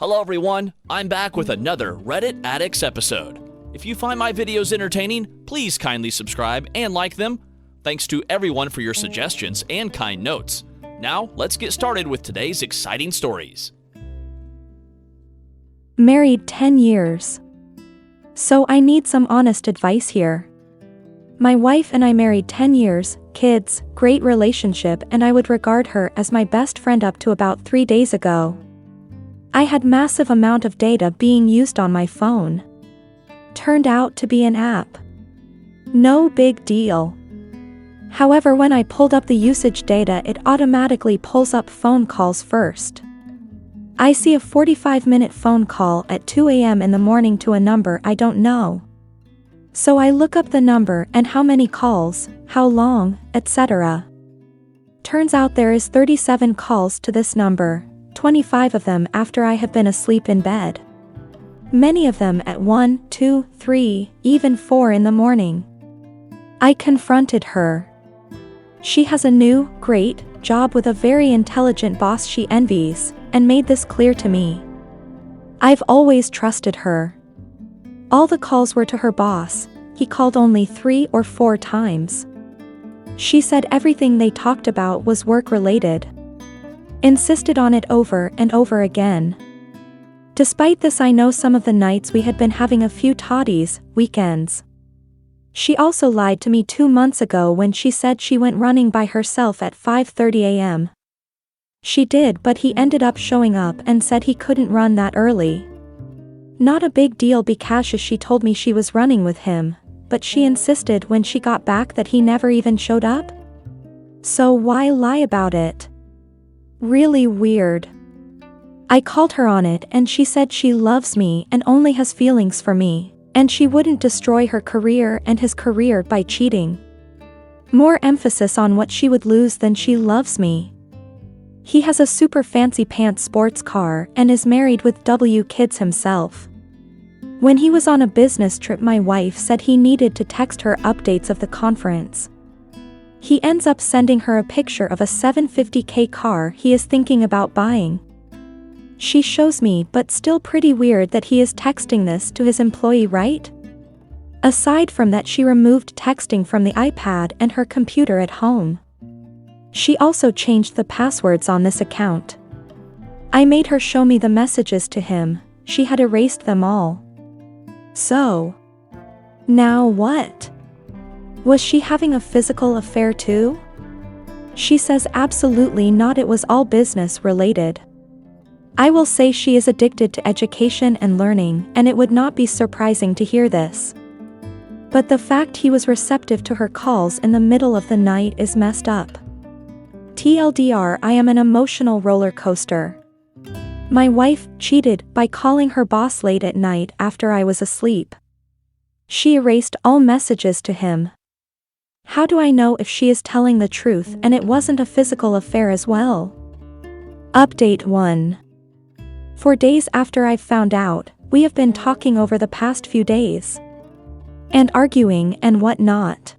Hello everyone, I'm back with another Reddit Addicts episode. If you find my videos entertaining, please kindly subscribe and like them. Thanks to everyone for your suggestions and kind notes. Now, let's get started with today's exciting stories. Married 10 years. So I need some honest advice here. My wife and I married 10 years, kids, great relationship, and I would regard her as my best friend up to about 3 days ago. I had massive amount of data being used on my phone. Turned out to be an app. No big deal. However, when I pulled up the usage data, it automatically pulls up phone calls first. I see a 45-minute phone call at 2 a.m. in the morning to a number I don't know. So I look up the number and how many calls, how long, etc. Turns out there is 37 calls to this number. 25 of them after I have been asleep in bed. Many of them at 1, 2, 3, even 4 in the morning. I confronted her. She has a new, great job with a very intelligent boss she envies, and made this clear to me. I've always trusted her. All the calls were to her boss. He called only 3 or 4 times. She said everything they talked about was work-related. Insisted on it over and over again. Despite this, I know some of the nights we had been having a few toddies, weekends. She also lied to me 2 months ago when she said she went running by herself at 5:30 a.m. She did, but he ended up showing up and said he couldn't run that early. Not a big deal because she told me she was running with him, but she insisted when she got back that he never even showed up? So why lie about it? Really weird. I called her on it and she said she loves me and only has feelings for me, and she wouldn't destroy her career and his career by cheating. More emphasis on what she would lose than she loves me. He has a super fancy pants sports car and is married with kids himself. When he was on a business trip, my wife said he needed to text her updates of the conference. He ends up sending her a picture of a $750K car he is thinking about buying. She shows me, but still pretty weird that he is texting this to his employee, right? Aside from that, she removed texting from the iPad and her computer at home. She also changed the passwords on this account. I made her show me the messages to him. She had erased them all. So, now what? Was she having a physical affair too? She says absolutely not, it was all business related. I will say she is addicted to education and learning, and it would not be surprising to hear this. But the fact he was receptive to her calls in the middle of the night is messed up. TLDR, I am an emotional roller coaster. My wife cheated by calling her boss late at night after I was asleep. She erased all messages to him. How do I know if she is telling the truth and it wasn't a physical affair as well? Update 1. For days after I've found out, we have been talking over the past few days. And arguing and whatnot.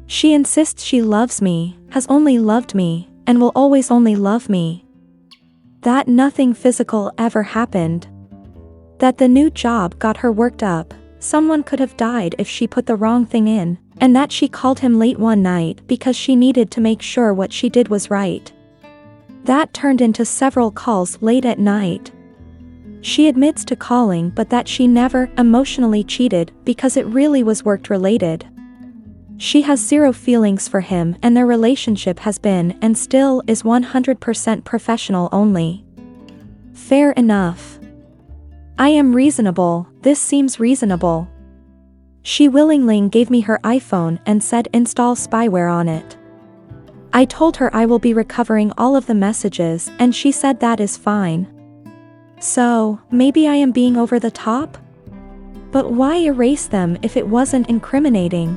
She insists she loves me, has only loved me, and will always only love me. That nothing physical ever happened. That the new job got her worked up, someone could have died if she put the wrong thing in, and that she called him late one night because she needed to make sure what she did was right. That turned into several calls late at night. She admits to calling, but that she never emotionally cheated because it really was work-related. She has zero feelings for him and their relationship has been and still is 100% professional only. Fair enough. I am reasonable, this seems reasonable. She willingly gave me her iPhone and said install spyware on it. I told her I will be recovering all of the messages and she said that is fine. So, maybe I am being over the top? But why erase them if it wasn't incriminating?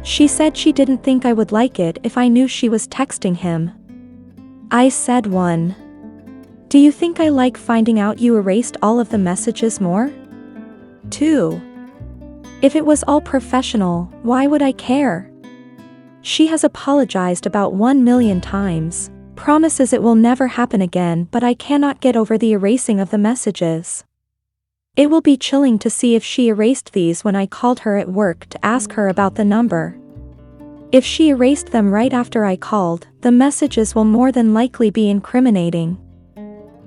She said she didn't think I would like it if I knew she was texting him. I said 1. Do you think I like finding out you erased all of the messages more? 2. If it was all professional, why would I care? She has apologized about 1 million times. Promises it will never happen again, but I cannot get over the erasing of the messages. It will be chilling to see if she erased these when I called her at work to ask her about the number. If she erased them right after I called, the messages will more than likely be incriminating.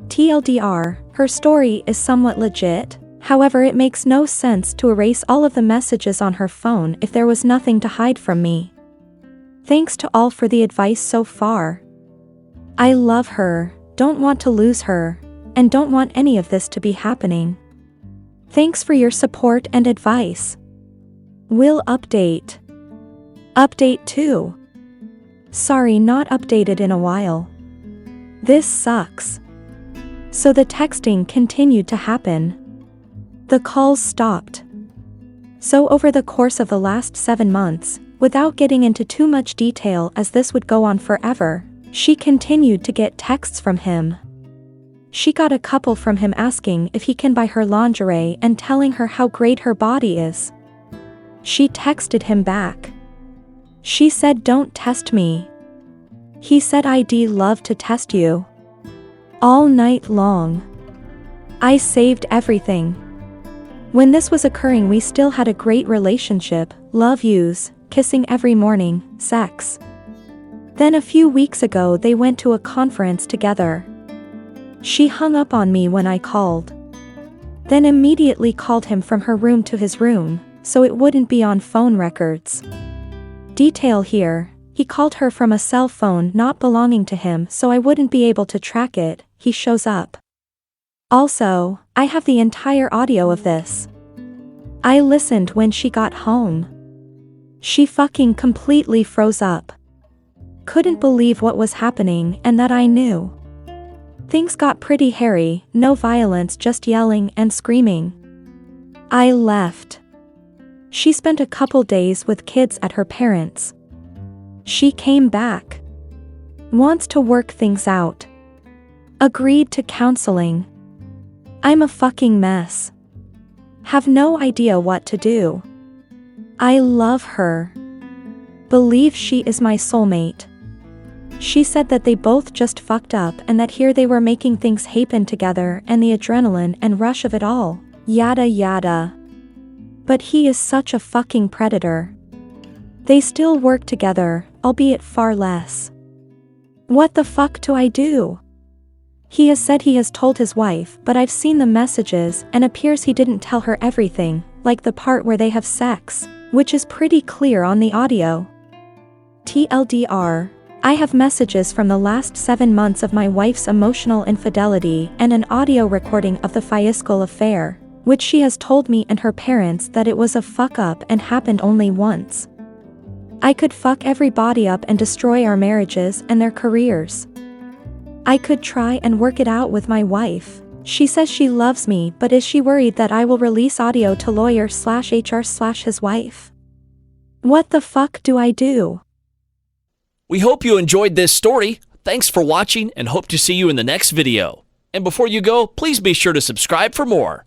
TLDR, her story is somewhat legit, however it makes no sense to erase all of the messages on her phone if there was nothing to hide from me. Thanks to all for the advice so far. I love her, don't want to lose her, and don't want any of this to be happening. Thanks for your support and advice. Will update. Update 2. Sorry, not updated in a while. This sucks. So the texting continued to happen. The calls stopped. So over the course of the last 7 months, without getting into too much detail as this would go on forever, she continued to get texts from him. She got a couple from him asking if he can buy her lingerie and telling her how great her body is. She texted him back. She said, "Don't test me." He said, "I'd love to test you." All night long. I saved everything. When this was occurring, we still had a great relationship, love yous, kissing every morning, sex. Then a few weeks ago they went to a conference together. She hung up on me when I called. Then immediately called him from her room to his room, so it wouldn't be on phone records. Detail here, he called her from a cell phone not belonging to him so I wouldn't be able to track it. He shows up. Also, I have the entire audio of this. I listened when she got home. She fucking completely froze up. Couldn't believe what was happening and that I knew. Things got pretty hairy, no violence, just yelling and screaming. I left. She spent a couple days with kids at her parents'. She came back. Wants to work things out. Agreed to counseling. I'm a fucking mess. Have no idea what to do. I love her. Believe she is my soulmate. She said that they both just fucked up and that here they were making things happen together and the adrenaline and rush of it all. Yada yada. But he is such a fucking predator. They still work together, albeit far less. What the fuck do I do? He has said he has told his wife, but I've seen the messages and appears he didn't tell her everything, like the part where they have sex, which is pretty clear on the audio. TLDR, I have messages from the last 7 months of my wife's emotional infidelity and an audio recording of the fiscal affair, which she has told me and her parents that it was a fuck up and happened only once. I could fuck everybody up and destroy our marriages and their careers. I could try and work it out with my wife. She says she loves me, but is she worried that I will release audio to lawyer/HR/his wife? What the fuck do I do? We hope you enjoyed this story. Thanks for watching and hope to see you in the next video. And before you go, please be sure to subscribe for more.